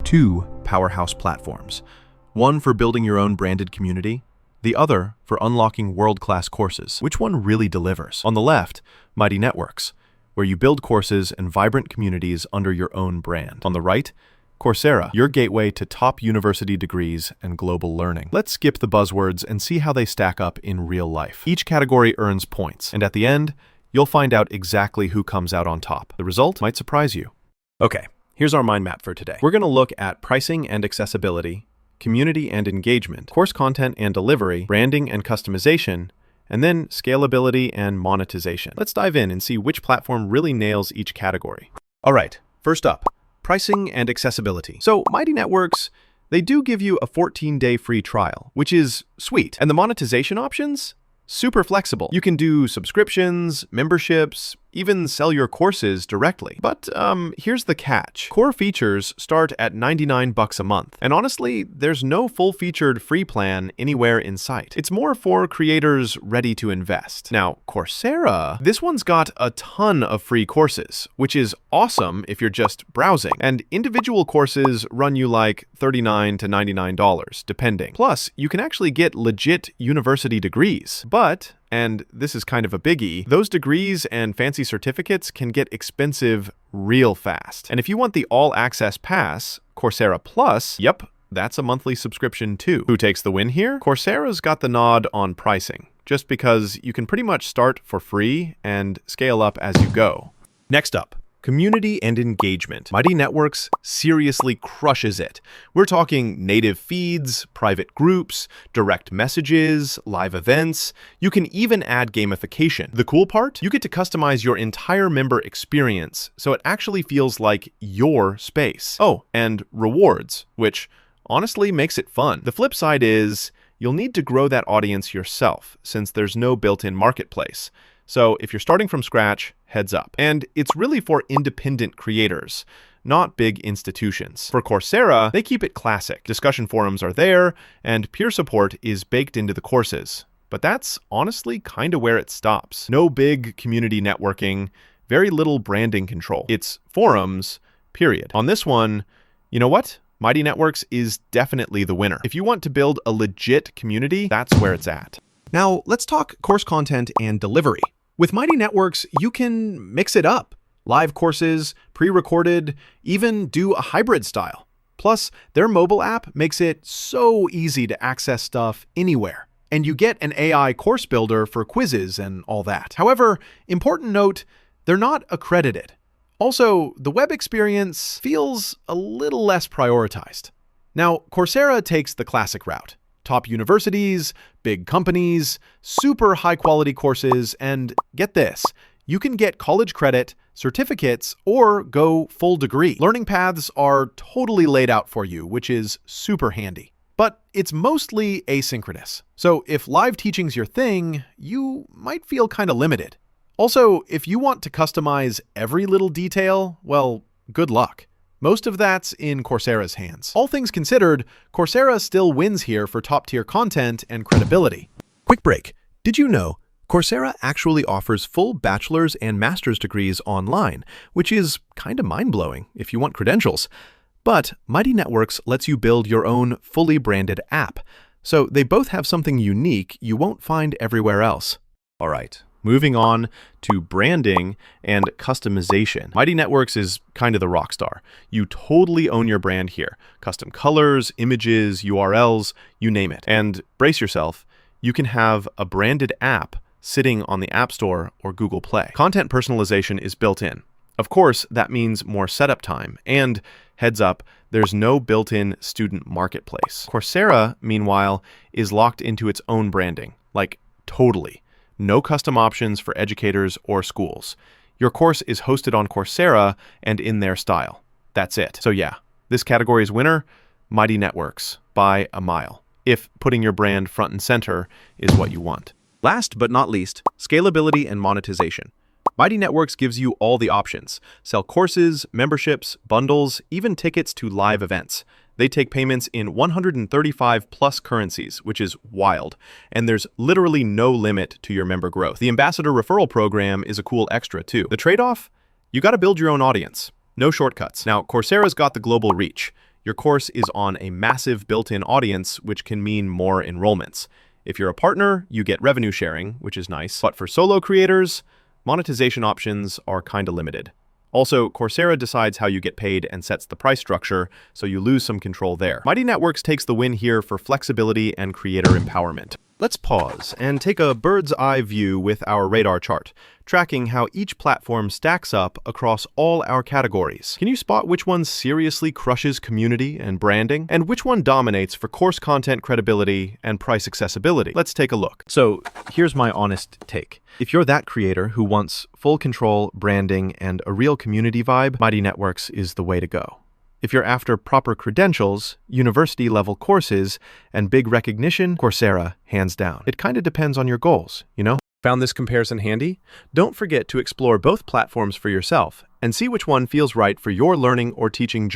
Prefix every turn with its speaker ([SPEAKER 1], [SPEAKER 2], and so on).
[SPEAKER 1] two powerhouse platforms, one for building your own branded community, the other for unlocking world-class courses. Which one really delivers? On the left, Mighty Networks, where you build courses and vibrant communities under your own brand. On the right, Coursera, your gateway to top university degrees and global learning. Let's skip the buzzwords and see how they stack up in real life. Each category earns points, and at the end, you'll find out exactly who comes out on top. The result might surprise you. Okay, here's our mind map for today. We're going to look at pricing and accessibility, community and engagement, course content and delivery, branding and customization, and then scalability and monetization. Let's dive in and see which platform really nails each category. All right, first up, pricing and accessibility. So Mighty Networks, they do give you a 14-day free trial, which is sweet. And the monetization options? Super flexible. You can do subscriptions, memberships, even sell your courses directly. But here's the catch. Core features start at $99 a month. And honestly, there's no full-featured free plan anywhere in sight. It's more for creators ready to invest. Now, Coursera, this one's got a ton of free courses, which is awesome if you're just browsing. And individual courses run you like $39 to $99, depending. Plus, you can actually get legit university degrees. But, and this is kind of a biggie, those degrees and fancy certificates can get expensive real fast. And if you want the all-access pass, Coursera Plus, yep, that's a monthly subscription too. Who takes the win here? Coursera's got the nod on pricing, just because you can pretty much start for free and scale up as you go. Next up, community and engagement. Mighty Networks seriously crushes it. We're talking native feeds, private groups, direct messages, live events. You can even add gamification. The cool part? You get to customize your entire member experience, so it actually feels like your space. Oh, and rewards, which honestly makes it fun. The flip side is you'll need to grow that audience yourself, since there's no built-in marketplace. So if you're starting from scratch, heads up. And it's really for independent creators, not big institutions. For Coursera, they keep it classic. Discussion forums are there, and peer support is baked into the courses. But that's honestly kind of where it stops. No big community networking, very little branding control. It's forums, period. On this one, you know what? Mighty Networks is definitely the winner. If you want to build a legit community, that's where it's at. Now, let's talk course content and delivery. With Mighty Networks, you can mix it up. Live courses, pre-recorded, even do a hybrid style. Plus, their mobile app makes it so easy to access stuff anywhere. And you get an AI course builder for quizzes and all that. However, important note, they're not accredited. Also, the web experience feels a little less prioritized. Now, Coursera takes the classic route. Top universities, big companies, super high-quality courses, and get this, you can get college credit, certificates, or go full degree. Learning paths are totally laid out for you, which is super handy. But it's mostly asynchronous. So if live teaching's your thing, you might feel kind of limited. Also, if you want to customize every little detail, well, good luck. Most of that's in Coursera's hands. All things considered, Coursera still wins here for top-tier content and credibility. Quick break. Did you know Coursera actually offers full bachelor's and master's degrees online, which is kind of mind-blowing if you want credentials. But Mighty Networks lets you build your own fully branded app, so they both have something unique you won't find everywhere else. All right. Moving on to branding and customization. Mighty Networks is kind of the rock star. You totally own your brand here. Custom colors, images, URLs, you name it. And brace yourself, you can have a branded app sitting on the App Store or Google Play. Content personalization is built in. Of course, that means more setup time. And heads up, there's no built-in student marketplace. Coursera, meanwhile, is locked into its own branding. Like, totally. No custom options for educators or schools. Your course is hosted on Coursera and in their style. That's it. So yeah, this category's winner, Mighty Networks, by a mile, if putting your brand front and center is what you want. Last but not least, scalability and monetization. Mighty Networks gives you all the options. Sell courses, memberships, bundles, even tickets to live events. They take payments in 135 plus currencies, which is wild. And there's literally no limit to your member growth. The ambassador referral program is a cool extra too. The trade-off? You got to build your own audience. No shortcuts. Now, Coursera's got the global reach. Your course is on a massive built-in audience, which can mean more enrollments. If you're a partner, you get revenue sharing, which is nice. But for solo creators, monetization options are kinda limited. Also, Coursera decides how you get paid and sets the price structure, so you lose some control there. Mighty Networks takes the win here for flexibility and creator empowerment. Let's pause and take a bird's eye view with our radar chart, tracking how each platform stacks up across all our categories. Can you spot which one seriously crushes community and branding, and which one dominates for course content credibility and price accessibility? Let's take a look. So here's my honest take. If you're that creator who wants full control, branding, and a real community vibe, Mighty Networks is the way to go. If you're after proper credentials, university-level courses, and big recognition, Coursera, hands down. It kind of depends on your goals, you know? Found this comparison handy? Don't forget to explore both platforms for yourself and see which one feels right for your learning or teaching journey.